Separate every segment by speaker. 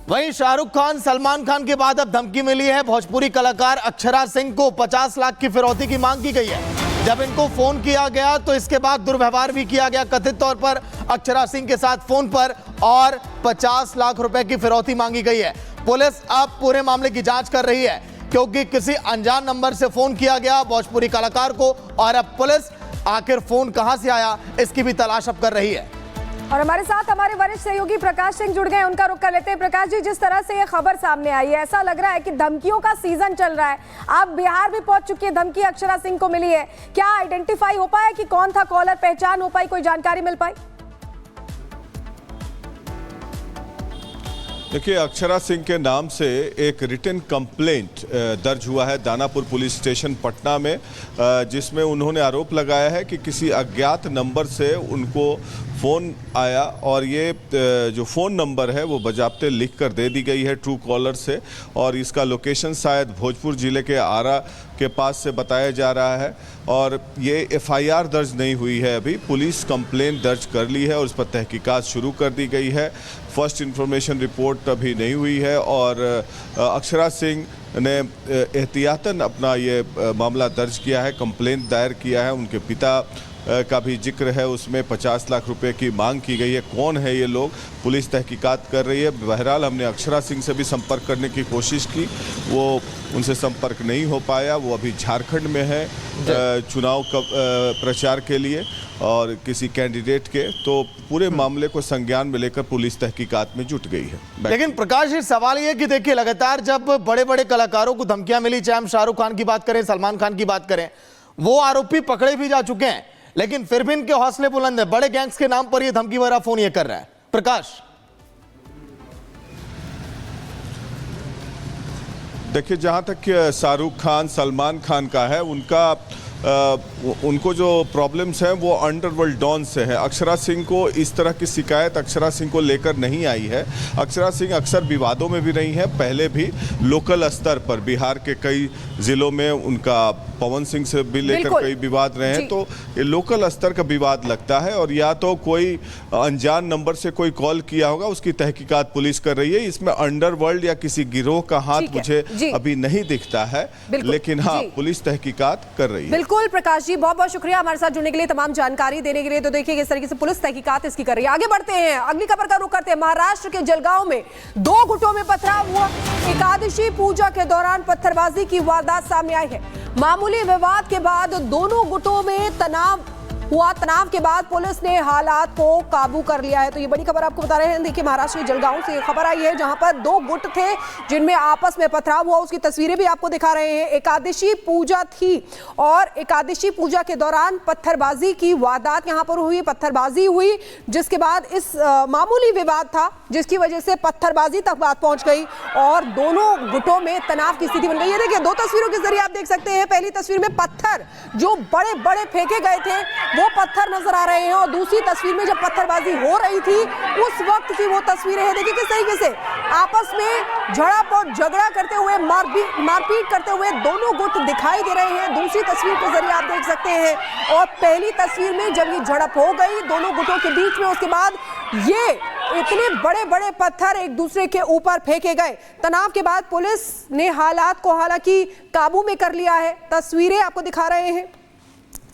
Speaker 1: वहीं शाहरुख खान सलमान खान के बाद अब धमकी मिली है। भोजपुरी कलाकार अक्षरा सिंह को 50 लाख की फिरौती की मांग की गई है। जब इनको फोन किया गया तो इसके बाद दुर्व्यवहार भी किया गया कथित तौर पर अक्षरा सिंह के साथ फोन पर, और 50 लाख रुपए की फिरौती मांगी गई है। पुलिस अब पूरे मामले की जांच कर रही है क्योंकि किसी अनजान नंबर से फोन किया गया भोजपुरी कलाकार को, और अब पुलिस आखिर फोन कहां से आया इसकी भी तलाश अब कर रही है।
Speaker 2: और हमारे साथ हमारे वरिष्ठ सहयोगी प्रकाश सिंह जुड़ गए, उनका रुख कर लेते हैं। प्रकाश जी, जिस तरह से ये खबर सामने आई है, ऐसा लग रहा है कि धमकियों का सीजन चल रहा है। आप बिहार भी पहुंच चुकी है, धमकी अक्षरा सिंह को मिली है। क्या आइडेंटिफाई हो पाया कि कौन था कॉलर, पहचान हो पाई, कोई जानकारी मिल पाई?
Speaker 3: देखिए, अक्षरा सिंह के नाम से एक रिटन कंप्लेंट दर्ज हुआ है दानापुर पुलिस स्टेशन पटना में, जिसमें उन्होंने आरोप लगाया है कि किसी अज्ञात नंबर से उनको फ़ोन आया और ये जो फ़ोन नंबर है वो बजाबते लिख कर दे दी गई है ट्रू कॉलर से, और इसका लोकेशन शायद भोजपुर ज़िले के आरा के पास से बताया जा रहा है। और ये एफआईआर दर्ज नहीं हुई है, अभी पुलिस कंप्लेंट दर्ज कर ली है और उस पर तहकीकात शुरू कर दी गई है। फर्स्ट इन्फॉर्मेशन रिपोर्ट अभी नहीं हुई है और अक्षरा सिंह ने एहतियातन अपना ये मामला दर्ज किया है, कंप्लेंट दायर किया है। उनके पिता का भी जिक्र है, उसमें 50 लाख रुपए की मांग की गई है। कौन है ये लोग, पुलिस तहकीकात कर रही है। बहरहाल हमने अक्षरा सिंह से भी संपर्क करने की कोशिश की, वो उनसे संपर्क नहीं हो पाया। वो अभी झारखंड में है चुनाव प्रचार के लिए और किसी कैंडिडेट के, तो पूरे मामले को संज्ञान में लेकर पुलिस तहकीकात में जुट गई है।
Speaker 1: लेकिन प्रकाश, ये सवाल ये कि देखिए, लगातार जब बड़े बड़े कलाकारों को धमकियां मिली, चाहे हम शाहरुख खान की बात करें, सलमान खान की बात करें, वो आरोपी पकड़े भी जा चुके हैं, लेकिन फिर भी इनके हौसले बुलंद है। बड़े गैंग्स के नाम पर ये धमकी भरा फोन ये कर रहा है। प्रकाश,
Speaker 3: देखिए, जहां तक शाहरुख खान सलमान खान का है, उनको जो प्रॉब्लम्स हैं वो अंडरवर्ल्ड डॉन से है। अक्षरा सिंह को इस तरह की शिकायत अक्षरा सिंह को लेकर नहीं आई है। अक्षरा सिंह अक्सर विवादों में भी रही है, पहले भी लोकल स्तर पर बिहार के कई जिलों में उनका पवन सिंह से भी लेकर कई विवाद रहे हैं। तो ये लोकल स्तर का विवाद लगता है, और या तो कोई अनजान नंबर से कोई कॉल किया होगा, उसकी तहकीकात पुलिस कर रही है। इसमें अंडरवर्ल्ड या किसी गिरोह का हाथ मुझे अभी नहीं दिखता है, लेकिन हाँ, पुलिस तहकीकात कर रही है।
Speaker 2: बिल्कुल प्रकाश जी, बहुत बहुत शुक्रिया हमारे साथ जुड़ने के लिए, तमाम जानकारी देने के लिए। तो देखिए किस तरीके से पुलिस तहकीकात इसकी कर रही है। आगे बढ़ते हैं, अगली खबर का रुख करते हैं। महाराष्ट्र के जलगांव में 2 गुटों में पथराव हुआ। एकादशी पूजा के दौरान पत्थरबाजी की वारदात सामने आई है। मामूली विवाद के बाद दोनों गुटों में तनाव हुआ। तनाव के बाद पुलिस ने हालात को काबू कर लिया है। तो ये बड़ी खबर आपको बता रहे हैं। देखिए, महाराष्ट्र के जलगांव से खबर आई है, जहां पर 2 गुट थे जिनमें आपस में पथराव हुआ। उसकी तस्वीरें भी आपको दिखा रहे हैं। एकादशी पूजा थी और एकादशी पूजा के दौरान पत्थरबाजी की वारदात यहां पर हुई, पत्थरबाजी हुई, जिसके बाद इस मामूली विवाद था जिसकी वजह से पत्थरबाजी तक बात पहुंच गई और दोनों गुटों में तनाव की स्थिति बन गई। ये देखिए, 2 तस्वीरों के जरिए आप देख सकते हैं। पहली तस्वीर में पत्थर जो बड़े बड़े फेंके गए थे वो पत्थर नजर आ रहे हैं, और दूसरी तस्वीर में जब पत्थरबाजी हो रही थी उस वक्त की वो तस्वीरें हैं। देखिए किस तरीके से आपस में झड़प और झगड़ा करते हुए, मारपीट करते हुए दोनों गुट दिखाई दे रहे हैं। दूसरी तस्वीर के जरिए आप देख सकते हैं, और पहली तस्वीर में जब ये झड़प हो गई दोनों गुटों के बीच में, उसके बाद ये इतने बड़े बड़े पत्थर एक दूसरे के ऊपर फेंके गए। तनाव के बाद पुलिस ने हालात को हालांकि काबू में कर लिया है। तस्वीरें आपको दिखा रहे हैं।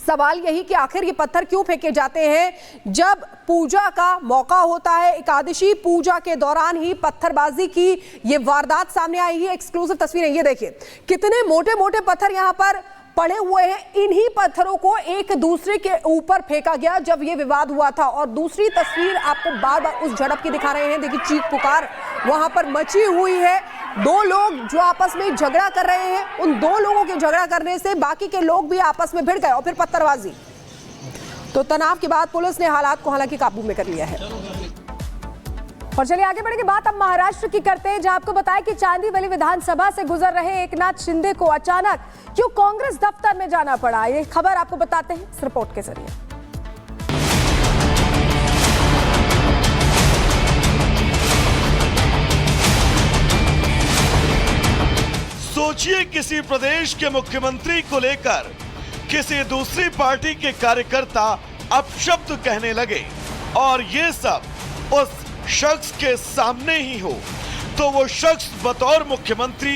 Speaker 2: सवाल यही कि आखिर ये पत्थर क्यों फेंके जाते हैं जब पूजा का मौका होता है। एकादशी पूजा के दौरान ही पत्थरबाजी की ये वारदात सामने आई है। एक्सक्लूसिव तस्वीरें ये देखिए, कितने मोटे मोटे पत्थर यहाँ पर पड़े हुए हैं। इन्हीं पत्थरों को एक दूसरे के ऊपर फेंका गया जब ये विवाद हुआ था। और दूसरी तस्वीर आपको बार बार उस झड़प की दिखा रहे हैं। देखिए, चीख पुकार वहां पर मची हुई है। 2 लोग जो आपस में झगड़ा कर रहे हैं, उन 2 लोगों के झगड़ा करने से बाकी के लोग भी आपस में भिड़ गए और फिर पत्थरबाजी। तो तनाव के बाद पुलिस ने हालात को हालांकि काबू में कर लिया है। और चलिए आगे बढ़ेंगे, बात अब महाराष्ट्र की करते हैं, जहां आपको बताया कि चांदीवली विधानसभा से गुजर रहे एकनाथ शिंदे को अचानक क्यों कांग्रेस दफ्तर में जाना पड़ा। ये खबर आपको बताते हैं इस रिपोर्ट के जरिए।
Speaker 4: सोचिए, किसी प्रदेश के मुख्यमंत्री को लेकर किसी दूसरी पार्टी के कार्यकर्ता अपशब्द कहने लगे, और ये सब उस शख्स के सामने ही हो, तो वो शख्स बतौर मुख्यमंत्री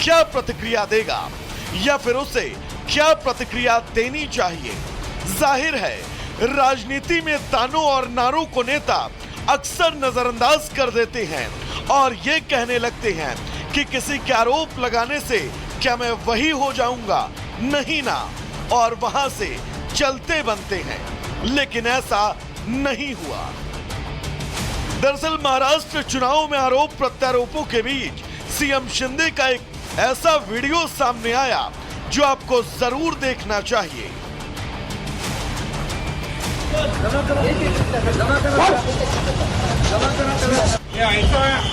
Speaker 4: क्या प्रतिक्रिया देगा या फिर उसे क्या प्रतिक्रिया देनी चाहिए। जाहिर है राजनीति में तानों और नारों को नेता अक्सर नजरअंदाज कर देते हैं और ये कहने लगते हैं कि किसी के आरोप लगाने से क्या मैं वही हो जाऊंगा, नहीं ना, और वहां से चलते बनते हैं। लेकिन ऐसा नहीं हुआ। दरअसल महाराष्ट्र चुनाव में आरोप प्रत्यारोपों के बीच सीएम शिंदे का एक ऐसा वीडियो सामने आया जो आपको जरूर देखना चाहिए।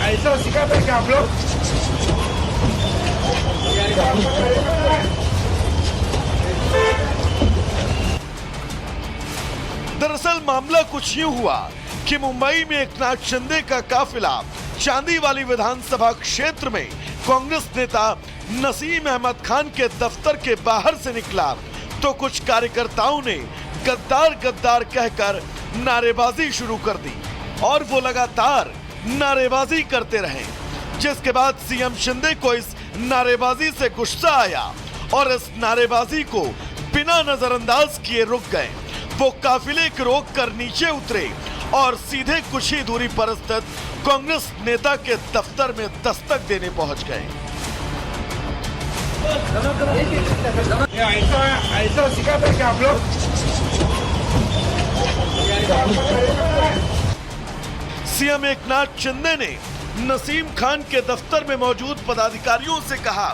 Speaker 5: ऐसा सिखाते हैं क्या आप लोग?
Speaker 4: दरअसल मामला कुछ यूं हुआ कि मुंबई में एकनाथ शिंदे का काफिला चांदीवाली विधानसभा क्षेत्र में कांग्रेस नेता नसीम अहमद खान के दफ्तर के बाहर से निकला तो कुछ कार्यकर्ताओं ने गद्दार गद्दार कहकर नारेबाजी शुरू कर दी और वो लगातार नारेबाजी करते रहे, जिसके बाद सीएम शिंदे को इस नारेबाजी से गुस्सा आया और इस नारेबाजी को बिना नजरअंदाज किए रुक गए। वो काफिले को रोककर नीचे उतरे और सीधे कुछ ही दूरी पर स्थित कांग्रेस नेता के दफ्तर में दस्तक देने पहुंच गए।
Speaker 5: ऐसा सिखाते हैं क्या आप लोग?
Speaker 4: सीएम एकनाथ शिंदे ने नसीम खान के दफ्तर में मौजूद पदाधिकारियों से कहा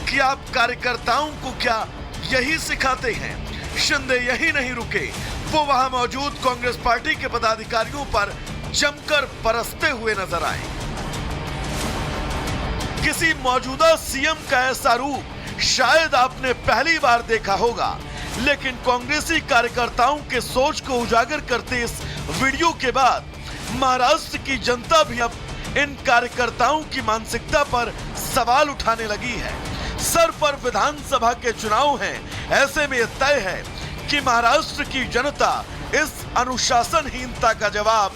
Speaker 4: कि आप कार्यकर्ताओं को क्या यही सिखाते हैं। शिंदे यही नहीं रुके, वो वहां मौजूद कांग्रेस पार्टी के पदाधिकारियों पर जमकर बरसते हुए नजर आए। किसी मौजूदा सीएम का ऐसा रूप शायद आपने पहली बार देखा होगा, लेकिन कांग्रेसी कार्यकर्ताओं के सोच को उजागर करते इस वीडियो के बाद महाराष्ट्र की जनता भी अब इन कार्यकर्ताओं की मानसिकता पर सवाल उठाने लगी है। सर पर विधानसभा के चुनाव हैं, ऐसे में यह तय है कि महाराष्ट्र की जनता इस अनुशासनहीनता का जवाब।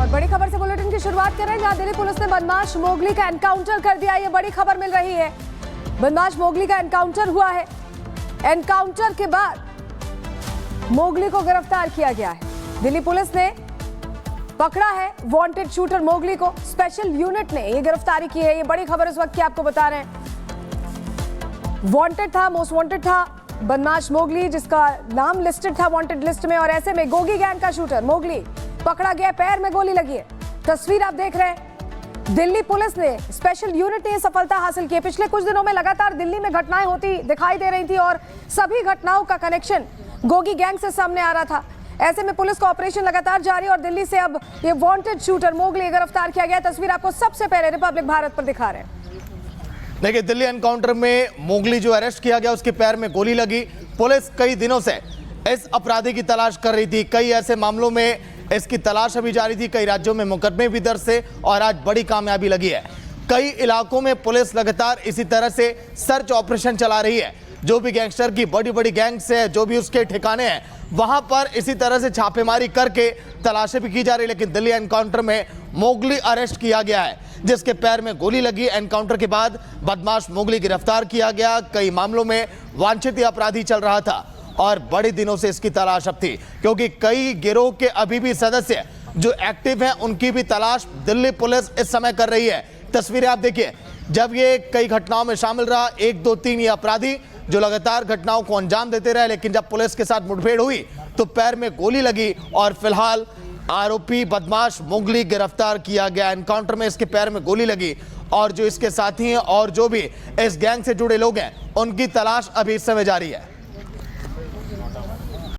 Speaker 2: और बड़ी खबर से बुलेटिन की शुरुआत करें, जहां दिल्ली पुलिस ने बदमाश मोगली का एनकाउंटर कर दिया। ये बड़ी खबर मिल रही है, बदमाश मोगली का एनकाउंटर हुआ है। एनकाउंटर के बाद मोगली को गिरफ्तार किया गया है। दिल्ली पुलिस ने पकड़ा है वांटेड शूटर मोगली को। स्पेशल यूनिट ने ये गिरफ्तारी की है। ये बड़ी खबर इस वक्त की आपको बता रहे हैं। वांटेड था, मोस्ट वांटेड था बदमाश मोगली, जिसका नाम लिस्टेड था वांटेड लिस्ट में। और ऐसे में गोगी गैंग का शूटर मोगली पकड़ा गया, पैर में गोली लगी है। तस्वीर आप देख रहे हैं। दिल्ली पुलिस ने, स्पेशल यूनिट ने सफलता हासिल की है। पिछले कुछ दिनों में लगातार दिल्ली में घटनाएं होती दिखाई दे रही थी और सभी घटनाओं का कनेक्शन गोगी गैंग से सामने आ रहा था। ऐसे में पुलिस का ऑपरेशन लगातार जारी और दिल्ली से अब ये वांटेड शूटर मोगली गिरफ्तार किया गया। तस्वीर आपको सबसे पहले रिपब्लिक भारत पर दिखा रहे हैं।
Speaker 1: देखिए, दिल्ली एनकाउंटर में मोगली जो अरेस्ट किया गया, उसके पैर में गोली लगी। पुलिस कई दिनों से इस अपराधी की तलाश कर रही थी। कई ऐसे मामलों में इसकी तलाश अभी जारी थी। कई राज्यों में मुकदमे भी दर्ज थे और आज बड़ी कामयाबी लगी है। कई इलाकों में पुलिस लगातार इसी तरह से सर्च ऑपरेशन चला रही है। जो भी गैंगस्टर की बड़ी बड़ी गैंग्स है, जो भी उसके ठिकाने हैं, वहां पर इसी तरह से छापेमारी करके तलाशी भी की जा रही है। लेकिन दिल्ली एनकाउंटर में मोगली अरेस्ट किया गया है, जिसके पैर में गोली लगी। एनकाउंटर के बाद बदमाश मोगली गिरफ्तार किया गया। कई मामलों में वांछित अपराधी चल रहा था और बड़े दिनों से इसकी तलाश अब थी, क्योंकि कई गिरोह के अभी भी सदस्य जो एक्टिव हैं, उनकी भी तलाश दिल्ली पुलिस इस समय कर रही है। तस्वीरें आप देखिए, जब ये कई घटनाओं में शामिल रहा, 1, 2, 3 ये अपराधी जो लगातार घटनाओं को अंजाम देते रहे, लेकिन जब पुलिस के साथ मुठभेड़ हुई तो पैर में गोली लगी और फिलहाल आरोपी बदमाश मोगली गिरफ्तार किया गया। एनकाउंटर में इसके पैर में गोली लगी और जो इसके साथी हैं और जो भी इस गैंग से जुड़े लोग हैं, उनकी तलाश अभी इस समय जारी है।